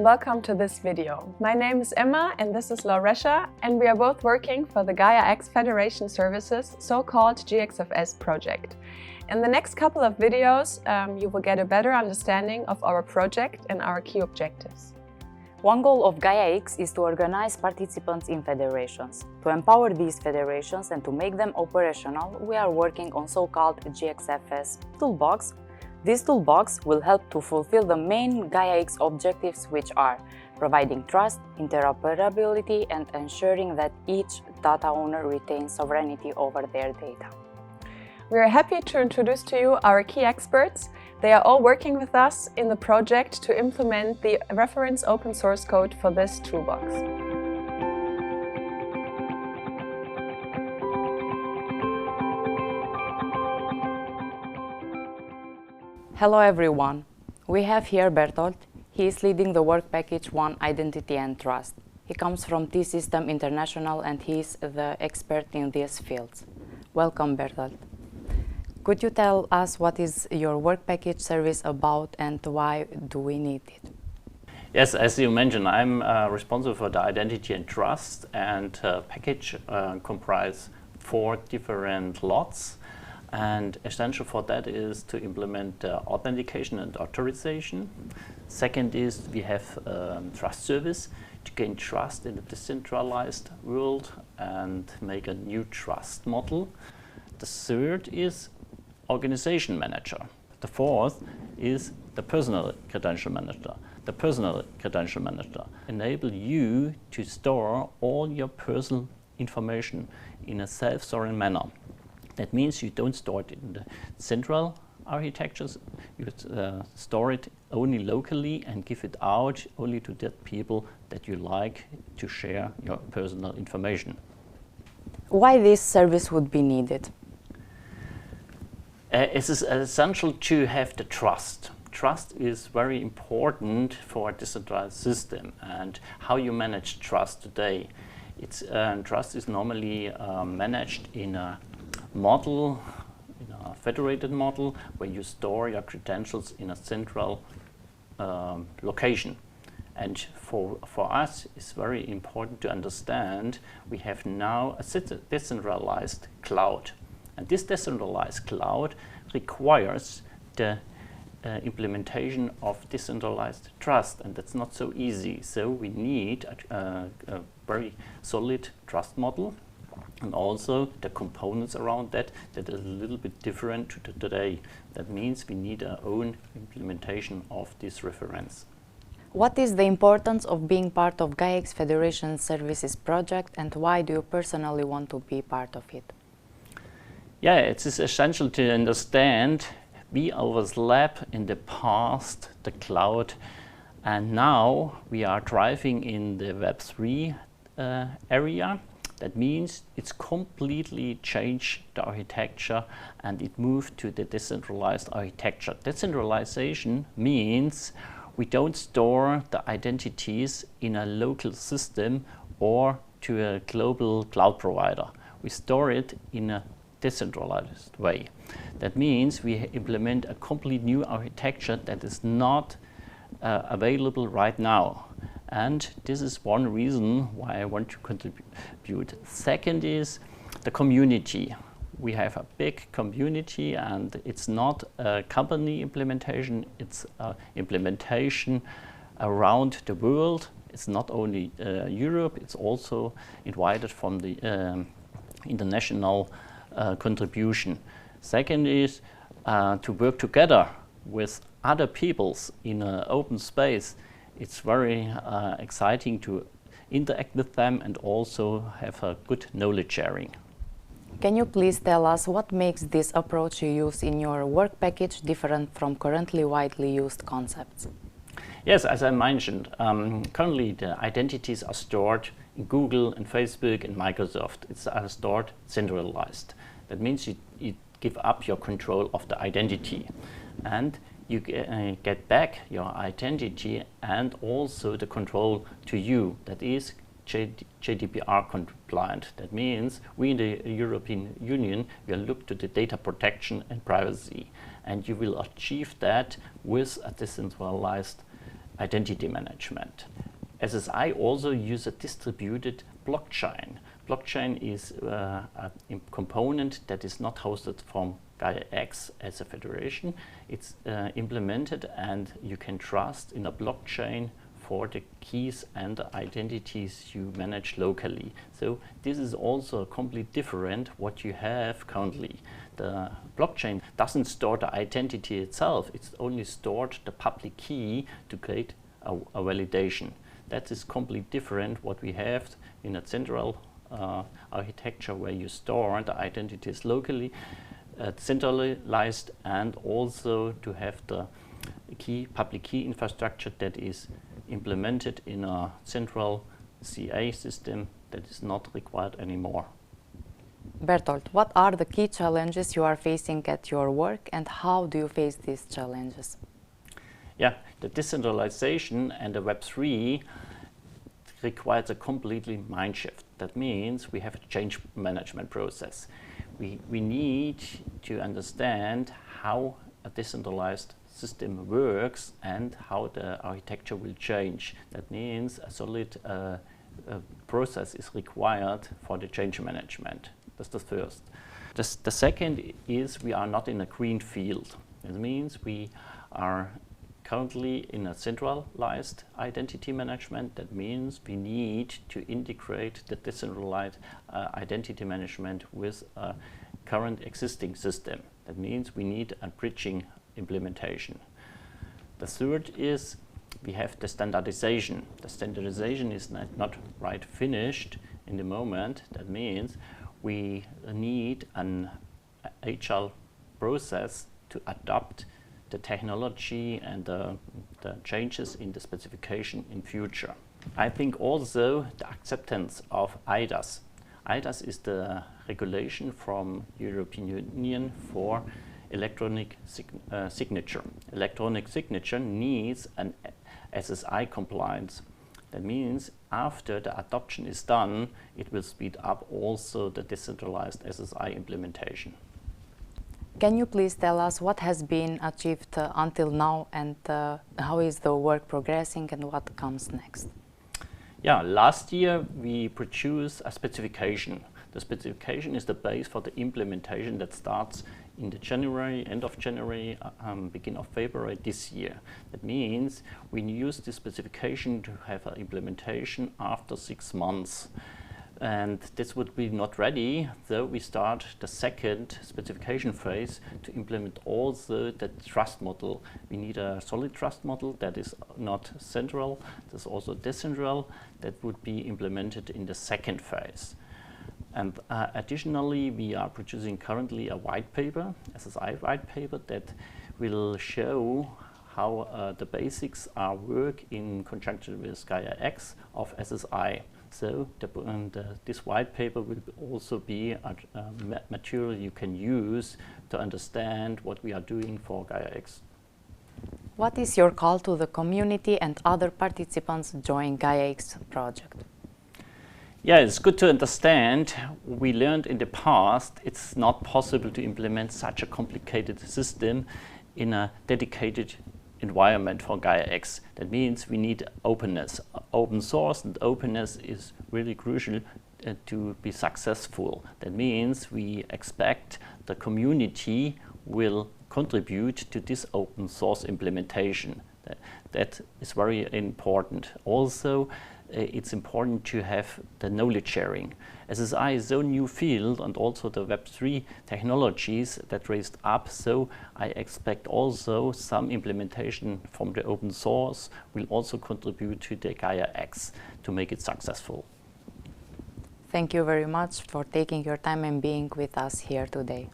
welcome to this video. My name is Emma and this is Lauresha, and we are both working for the Gaia-X Federation Services so-called GXFS project. In the next couple of videos, you will get a better understanding of our project and our key objectives. One goal of Gaia-X is to organize participants in federations. To empower these federations and to make them operational, we are working on so-called GXFS toolbox. This toolbox will help to fulfill the main Gaia-X objectives, which are providing trust, interoperability, and ensuring that each data owner retains sovereignty over their data. We are happy to introduce to you our key experts. They are all working with us in the project to implement the reference open source code for this toolbox. Hello everyone. We have here Berthold. He is leading the work package 1 Identity and Trust. He comes from T-System International and he is the expert in these fields. Welcome, Berthold. Could you tell us what is your work package service about and why do we need it? Yes, as you mentioned, I'm responsible for the identity and trust, and package comprise 4 different lots. And essential for that is to implement authentication and authorization. Second is we have trust service to gain trust in the decentralized world and make a new trust model. The third is organization manager. The fourth is the personal credential manager. The personal credential manager enable you to store all your personal information in a self-sovereign manner. That means you don't store it in the central architectures, you store it only locally and give it out only to the people that you like to share your personal information. Why this service would be needed? It is essential to have the trust. Trust is very important for a decentralized system, and how you manage trust today. Trust is normally managed in a model, in a federated model, where you store your credentials in a central location. And for us, it's very important to understand we have now a decentralized cloud. And this decentralized cloud requires the implementation of decentralized trust, and that's not so easy. So we need a very solid trust model, and also the components around that is a little bit different to today. That means we need our own implementation of this reference. What is the importance of being part of Gaia-X Federation Services project, and why do you personally want to be part of it? Yeah, it is essential to understand we overlap in the past the cloud, and now we are driving in the Web3 area. That means it's completely changed the architecture and it moved to the decentralized architecture. Decentralization means we don't store the identities in a local system or to a global cloud provider. We store it in a decentralized way. That means we implement a complete new architecture that is not available right now. And this is one reason why I want to contribute. Second is the community. We have a big community, and it's not a company implementation, it's an implementation around the world. It's not only Europe, it's also invited from the international contribution. Second is to work together with other peoples in an open space. It's very exciting to interact with them and also have a good knowledge sharing. Can you please tell us what makes this approach you use in your work package different from currently widely used concepts? Yes, as I mentioned, currently the identities are stored in Google and Facebook and Microsoft. It's stored centralized. That means you give up your control of the identity, and you get back your identity and also the control to you. That is GDPR compliant. That means we in the European Union will look to the data protection and privacy, and you will achieve that with a decentralized identity management. SSI also use a distributed blockchain. Blockchain is a component that is not hosted from Gaia-X as a federation. It's implemented, and you can trust in a blockchain for the keys and the identities you manage locally. So this is also completely different what you have currently. The blockchain doesn't store the identity itself, it's only stored the public key to create a validation. That is completely different what we have in a central architecture where you store the identities locally, centralized, and also to have the public key infrastructure that is implemented in a central CA system that is not required anymore. Berthold, what are the key challenges you are facing at your work, and how do you face these challenges? Yeah, the decentralization and the Web3 requires a completely mind shift. That means we have a change management process. We need to understand how a decentralized system works and how the architecture will change. That means a solid process is required for the change management. That's the first. The second is we are not in a green field. It means we are currently in a centralized identity management. That means we need to integrate the decentralized identity management with a current existing system. That means we need a bridging implementation. The third is we have the standardization. The standardization is not right finished in the moment. That means we need an agile process to adopt the technology and the changes in the specification in future. I think also the acceptance of eIDAS. eIDAS is the regulation from European Union for electronic signature. Electronic signature needs an SSI compliance. That means after the adoption is done, it will speed up also the decentralized SSI implementation. Can you please tell us what has been achieved until now, and how is the work progressing and what comes next? Yeah, last year we produced a specification. The specification is the base for the implementation that starts in the end of January, beginning of February this year. That means we use this specification to have an implementation after 6 months. And this would be not ready, so we start the second specification phase to implement also the trust model. We need a solid trust model that is not central, there's also decentral, that would be implemented in the second phase. And additionally, we are producing currently a white paper, SSI white paper, that will show how the basics are work in conjunction with Gaia-X of SSI. So this white paper will also be a material you can use to understand what we are doing for Gaia-X. What is your call to the community and other participants join Gaia-X project? Yeah, it's good to understand. We learned in the past it's not possible to implement such a complicated system in a dedicated environment for Gaia-X. That means we need openness. Open source and openness is really crucial to be successful. That means we expect the community will contribute to this open source implementation. That is very important. Also, it's important to have the knowledge sharing. SSI is so new field, and also the Web3 technologies that raised up, so I expect also some implementation from the open source will also contribute to the Gaia-X to make it successful. Thank you very much for taking your time and being with us here today.